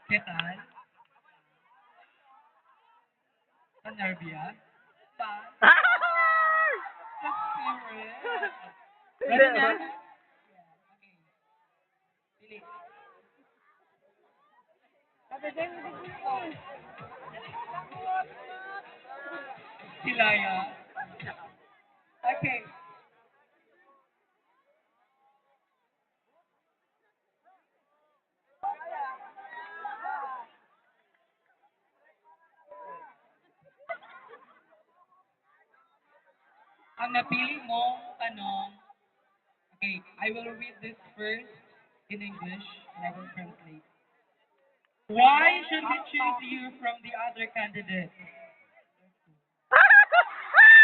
¿Qué tal? ¿Estás nerviosa? ¿Estás? Spirit. Ready na? Okay. Pili. Hilaya. Okay. Ang napili mong tanong, okay, I will read this first in English and I will translate. Why should we choose you from the other candidates?